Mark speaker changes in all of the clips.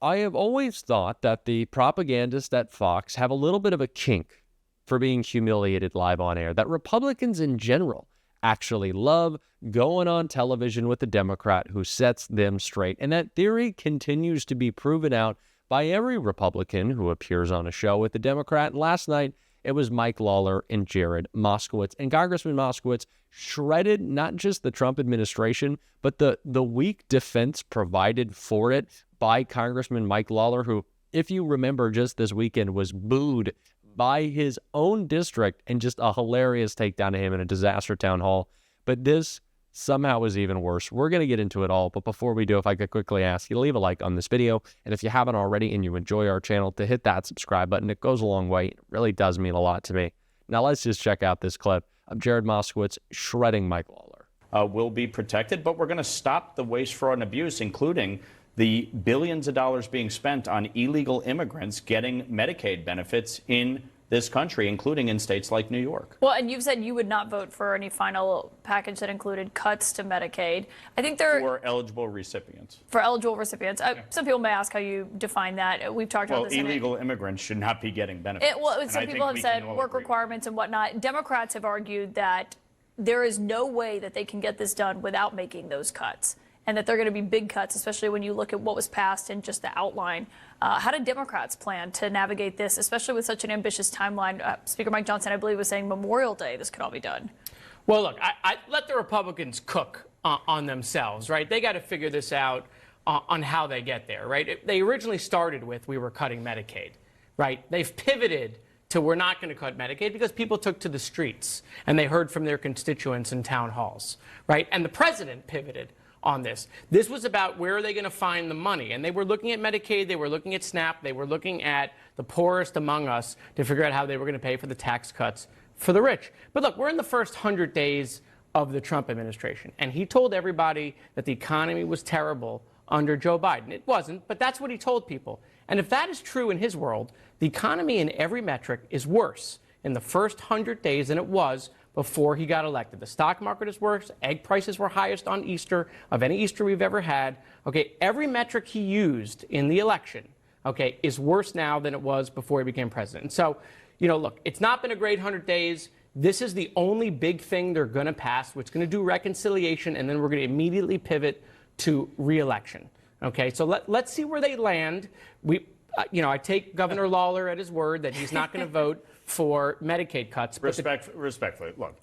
Speaker 1: I have always thought that the propagandists at Fox have a little bit of a kink for being humiliated live on air, that Republicans in general actually love going on television with a Democrat who sets them straight. And that theory continues to be proven out by every Republican who appears on a show with a Democrat. And last night, it was Mike Lawler and Jared Moskowitz. And Congressman Moskowitz shredded not just the Trump administration, but the weak defense provided for it by Congressman Mike Lawler, who, if you remember just this weekend, was booed by his own district and just a hilarious takedown to him in a disaster town hall. But this somehow is even worse. We're going to get into it all, but before we do, if I could quickly ask you to leave a like on this video, and if you haven't already and you enjoy our channel, to hit that subscribe button. It goes a long way. It really does mean a lot to me. Now let's just check out this clip of Jared Moskowitz shredding Mike Lawler.
Speaker 2: Will be protected, but we're going to stop the waste, fraud, and abuse, including the billions of dollars being spent on illegal immigrants getting Medicaid benefits in this country, including in states like New York.
Speaker 3: Well, and you've said you would not vote for any final package that included cuts to Medicaid. I think there
Speaker 2: for eligible recipients.
Speaker 3: For eligible recipients. Some people may ask how you define that. We've talked about this.
Speaker 2: Well, illegal immigrants should not be getting benefits.
Speaker 3: Some people have said work requirements and whatnot. Democrats have argued that there is no way that they can get this done without making those cuts, and that they're going to be big cuts, especially when you look at what was passed in just the outline. How do Democrats plan to navigate this, especially with such an ambitious timeline? Speaker Mike Johnson, I believe, was saying Memorial Day this could all be done.
Speaker 4: Well, look, I let the Republicans cook on themselves, right? They got to figure this out on how they get there, right? They originally started with we were cutting Medicaid, right? They've pivoted to we're not going to cut Medicaid because people took to the streets and they heard from their constituents in town halls, right? And the president pivoted on this. This was about where are they going to find the money. And they were looking at Medicaid, they were looking at SNAP, they were looking at the poorest among us to figure out how they were going to pay for the tax cuts for the rich. But look, we're in the first 100 days of the Trump administration. And he told everybody that the economy was terrible under Joe Biden. It wasn't, but that's what he told people. And if that is true in his world, the economy in every metric is worse in the first 100 days than it was before he got elected. The stock market is worse. Egg prices were highest on Easter of any Easter we've ever had. Okay, every metric he used in the election, okay, is worse now than it was before he became president. And so, you know, look, it's not been a great 100 days. This is the only big thing they're going to pass, which is going to do reconciliation, and then we're going to immediately pivot to re-election. Okay, so let's see where they land. I take Governor Lawler at his word that he's not going to vote for Medicaid cuts.
Speaker 2: Respectfully, look,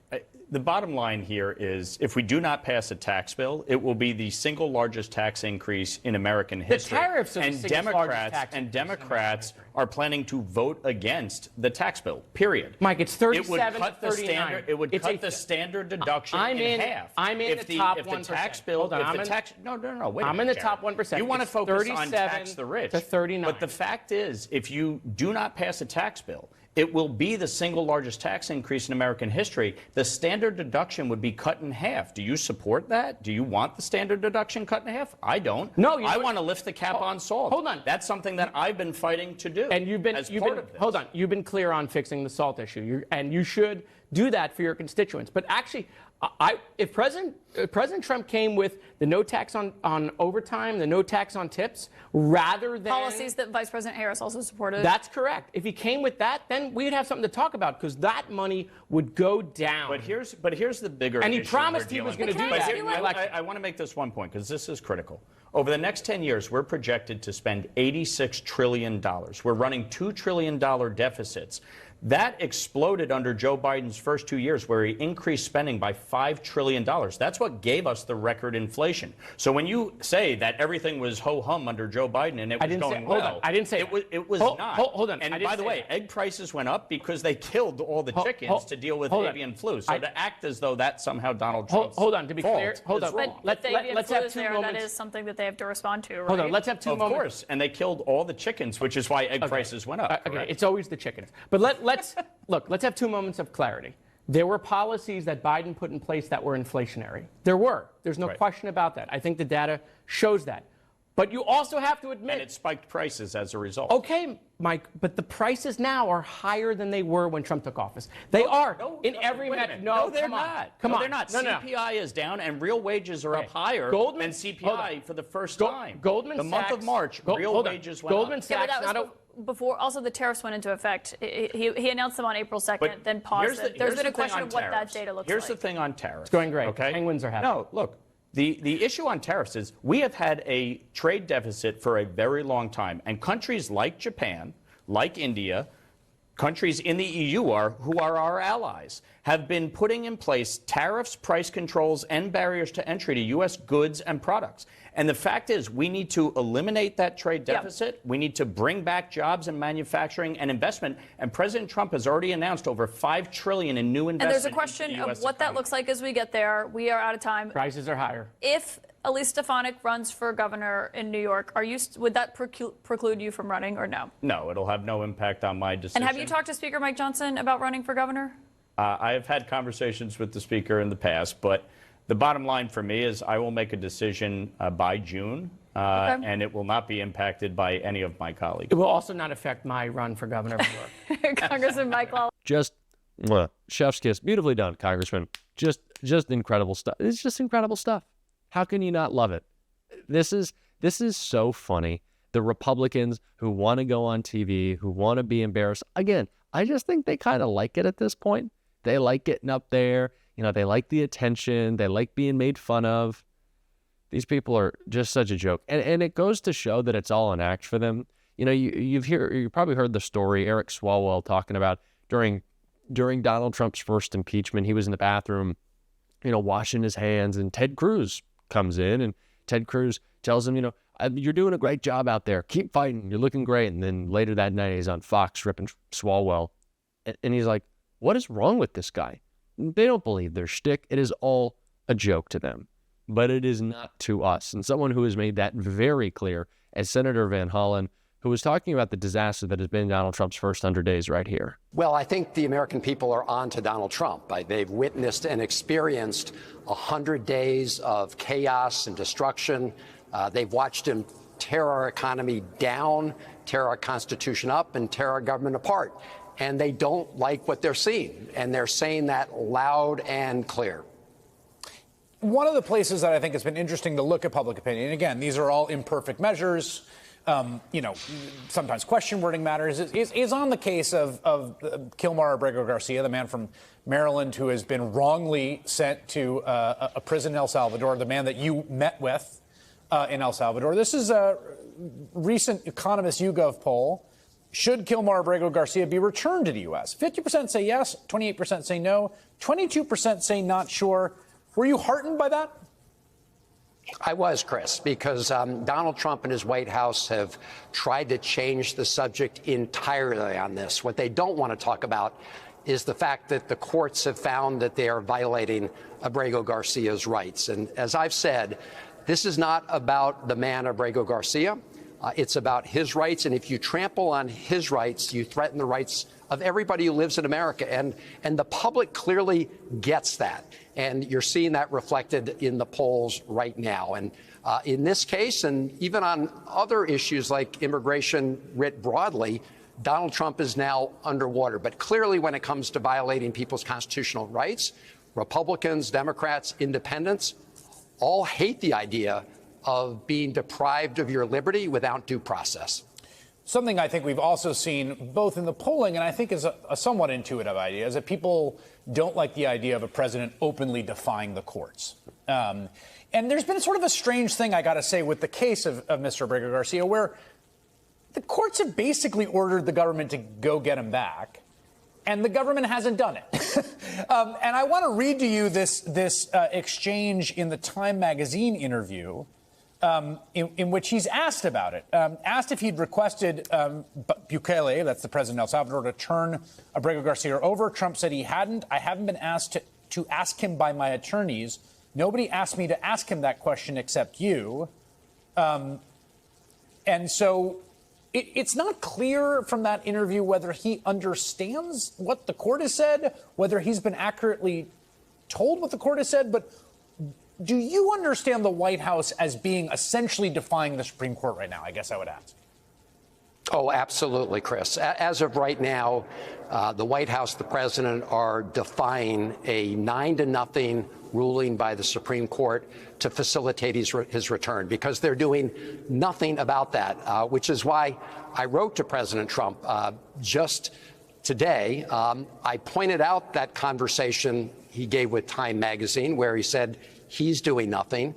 Speaker 2: the bottom line here is if we do not pass a tax bill, it will be the single largest tax increase in American history.
Speaker 4: The tariffs are the single largest tax increase.
Speaker 2: And Democrats are planning to vote against the tax bill, period.
Speaker 4: Mike, it's 37 to 39.
Speaker 2: It would cut the standard deduction in half.
Speaker 4: I'm in the top 1%.
Speaker 2: No, wait a minute,
Speaker 4: I'm in the top 1%.
Speaker 2: You want to focus on tax the rich.
Speaker 4: To 39.
Speaker 2: But the fact is, if you do not pass a tax bill, it will be the single largest tax increase in American history. The standard deduction would be cut in half. Do you support that? Do you want the standard deduction cut in half? I don't.
Speaker 4: No,
Speaker 2: I want to lift the cap on salt.
Speaker 4: Hold on.
Speaker 2: That's something that I've been fighting to do.
Speaker 4: And you've been hold on. You've been clear on fixing the salt issue, and you should do that for your constituents. But actually, if President Trump came with the no tax on overtime, the no tax on tips, rather than
Speaker 3: policies that Vice President Harris also supported.
Speaker 4: That's correct. If he came with that, then we'd have something to talk about because that money would go down.
Speaker 2: But here's the bigger issue.
Speaker 4: And he promised he was going to do that.
Speaker 2: I want to make this one point because this is critical. Over the next 10 years, we're projected to spend $86 trillion. We're running $2 trillion deficits. That exploded under Joe Biden's first 2 years, where he increased spending by $5 trillion. That's what gave us the record inflation. So when you say that everything was ho-hum under Joe Biden and it was going well,
Speaker 4: I didn't say
Speaker 2: it was not.
Speaker 4: Hold on.
Speaker 2: And by the way, egg prices went up because they killed all the chickens to deal with avian flu. So to act as though that's somehow Donald Trump's
Speaker 4: hold on, to be clear, hold on.
Speaker 3: Let's have 2 moments. That is something that they have to respond to, right?
Speaker 4: Hold on, let's have 2 moments.
Speaker 2: Of course, and they killed all the chickens, which is why egg prices went up.
Speaker 4: Okay, it's always the chickens. But let's have 2 moments of clarity. There were policies that Biden put in place that were inflationary. There were. There's no question about that. I think the data shows that. But you also have to admit...
Speaker 2: And it spiked prices as a result.
Speaker 4: Okay, Mike, but the prices now are higher than they were when Trump took office. They are in every metric.
Speaker 2: No, they're not.
Speaker 4: Come on.
Speaker 2: They're not. CPI is down, and real wages are up higher than CPI for the first time.
Speaker 4: Goldman
Speaker 2: Sachs, the month of March, real wages went up.
Speaker 4: Goldman Sachs,
Speaker 3: before also the tariffs went into effect. He announced them on April 2nd, then paused them. There's been a question of what that data looks like.
Speaker 2: Here's the thing on tariffs.
Speaker 4: It's going great.
Speaker 2: Okay?
Speaker 4: Penguins are happy.
Speaker 2: No, look. The issue on tariffs is we have had a trade deficit for a very long time, and countries like Japan, like India, countries in the EU who are our allies, have been putting in place tariffs, price controls, and barriers to entry to U.S. goods and products. And the fact is, we need to eliminate that trade deficit. We need to bring back jobs in manufacturing and investment. And President Trump has already announced over $5 trillion in new investment.
Speaker 3: And there's a question of what that looks like as we get there. We are out of time.
Speaker 4: Prices are higher.
Speaker 3: If Elise Stefanik runs for governor in New York, would that preclude you from running or no?
Speaker 2: No, it'll have no impact on my decision.
Speaker 3: And have you talked to Speaker Mike Johnson about running for governor?
Speaker 2: I have had conversations with the Speaker in the past, but the bottom line for me is I will make a decision by June, and it will not be impacted by any of my colleagues.
Speaker 4: It will also not affect my run for governor of New York.
Speaker 3: Congressman Mike Lawler.
Speaker 1: Just chef's kiss. Beautifully done, Congressman. Just incredible stuff. It's just incredible stuff. How can you not love it? This is so funny. The Republicans who want to go on TV, who want to be embarrassed. Again, I just think they kind of like it at this point. They like getting up there. You know, they like the attention. They like being made fun of. These people are just such a joke. And it goes to show that it's all an act for them. You know, you probably heard the story, Eric Swalwell talking about during Donald Trump's first impeachment, he was in the bathroom, you know, washing his hands, and Ted Cruz comes in, and Ted Cruz tells him, you know, you're doing a great job out there. Keep fighting. You're looking great. And then later that night, he's on Fox ripping Swalwell. And he's like, what is wrong with this guy? They don't believe their shtick. It is all a joke to them, but it is not to us. And someone who has made that very clear as Senator Van Hollen, who was talking about the disaster that has been Donald Trump's first 100 days right here.
Speaker 5: Well, I think the American people are on to Donald Trump. They've witnessed and experienced 100 days of chaos and destruction. They've watched him tear our economy down, tear our Constitution up, and tear our government apart. And they don't like what they're seeing, and they're saying that loud and clear.
Speaker 6: One of the places that I think it's been interesting to look at public opinion, again, these are all imperfect measures, you know, sometimes question wording matters, is on the case of Kilmar Abrego Garcia, the man from Maryland who has been wrongly sent to a prison in El Salvador, the man that you met with in El Salvador. This is a recent Economist YouGov poll. Should Kilmar Abrego Garcia be returned to the U.S.? 50% say yes, 28% say no, 22% say not sure. Were you heartened by that?
Speaker 5: I was, Chris, because Donald Trump and his White House have tried to change the subject entirely on this. What they don't want to talk about is the fact that the courts have found that they are violating Abrego Garcia's rights. And as I've said, this is not about the man Abrego Garcia. It's about his rights, and if you trample on his rights, you threaten the rights of everybody who lives in America. And the public clearly gets that. And you're seeing that reflected in the polls right now. And in this case, and even on other issues like immigration writ broadly, Donald Trump is now underwater. But clearly, when it comes to violating people's constitutional rights, Republicans, Democrats, independents all hate the idea of being deprived of your liberty without due process.
Speaker 6: Something I think we've also seen both in the polling and I think is a somewhat intuitive idea is that people don't like the idea of a president openly defying the courts. And there's been sort of a strange thing, I got to say, with the case of Mr. Abrego Garcia, where the courts have basically ordered the government to go get him back, and the government hasn't done it. And I want to read to you this exchange in the Time magazine interview in which he's asked about it. Asked if he'd requested Bukele, that's the president of El Salvador, to turn Abrego Garcia over. Trump said he hadn't. I haven't been asked to ask him by my attorneys. Nobody asked me to ask him that question except you. And so it's not clear from that interview whether he understands what the court has said, whether he's been accurately told what the court has said. But Do you understand the White House as being essentially defying the Supreme Court right now? I guess I would ask.
Speaker 5: Oh, absolutely, Chris. As of right now, the White House, the president are defying a 9-0 ruling by the Supreme Court to facilitate his return, because they're doing nothing about that, which is why I wrote to President Trump just today. I pointed out that conversation he gave with Time magazine where he said he's doing nothing.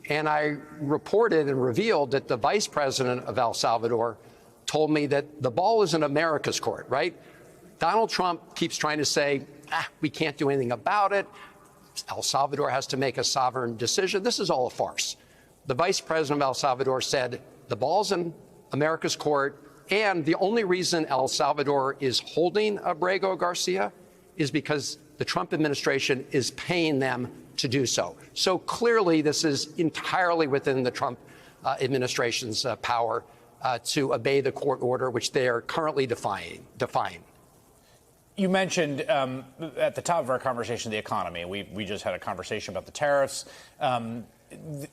Speaker 5: And I reported and revealed that the vice president of El Salvador told me that the ball is in America's court, right? Donald Trump keeps trying to say, we can't do anything about it. El Salvador has to make a sovereign decision. This is all a farce. The vice president of El Salvador said the ball's in America's court, and the only reason El Salvador is holding Abrego Garcia is because the Trump administration is paying them to do so. So clearly, this is entirely within the Trump administration's power to obey the court order, which they are currently defying.
Speaker 6: You mentioned at the top of our conversation the economy. We just had a conversation about the tariffs.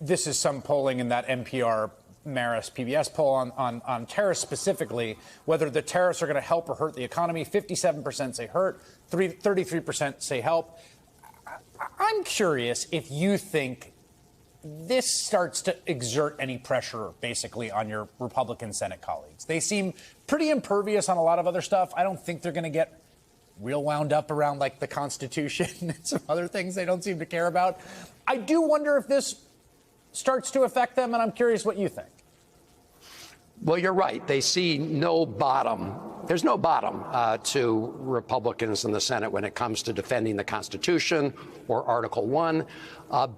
Speaker 6: This is some polling in that NPR Marist PBS poll on tariffs specifically, whether the tariffs are going to help or hurt the economy. 57% say hurt, 33% say help. I'm curious if you think this starts to exert any pressure, basically, on your Republican Senate colleagues. They seem pretty impervious on a lot of other stuff. I don't think they're going to get real wound up around, like, the Constitution and some other things they don't seem to care about. I do wonder if this starts to affect them, and I'm curious what you think.
Speaker 5: Well, you're right. They see no bottom. There's no bottom to Republicans in the Senate when it comes to defending the Constitution or Article 1.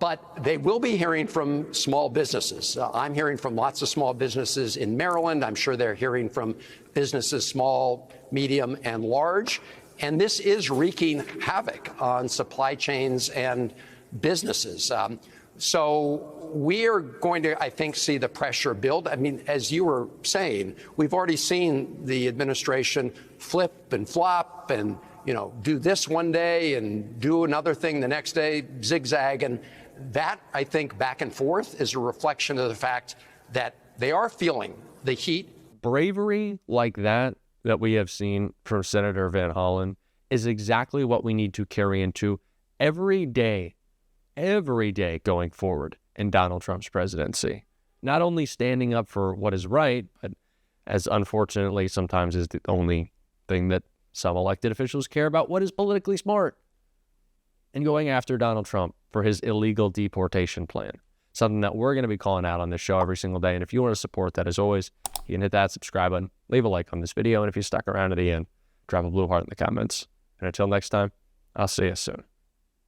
Speaker 5: But they will be hearing from small businesses. I'm hearing from lots of small businesses in Maryland. I'm sure they're hearing from businesses small, medium, and large. And this is wreaking havoc on supply chains and businesses. So we are going to, I think, see the pressure build. I mean, as you were saying, we've already seen the administration flip and flop and, do this one day and do another thing the next day, zigzag. And that, I think, back and forth is a reflection of the fact that they are feeling the heat.
Speaker 1: Bravery like that we have seen from Senator Van Hollen is exactly what we need to carry into every day going forward in Donald Trump's presidency. Not only standing up for what is right, but as unfortunately sometimes is the only thing that some elected officials care about, what is politically smart, and going after Donald Trump for his illegal deportation plan. Something that we're going to be calling out on this show every single day. And if you want to support that, as always, you can hit that subscribe button, leave a like on this video, and if you stuck around to the end, drop a blue heart in the comments. And until next time, I'll see you soon.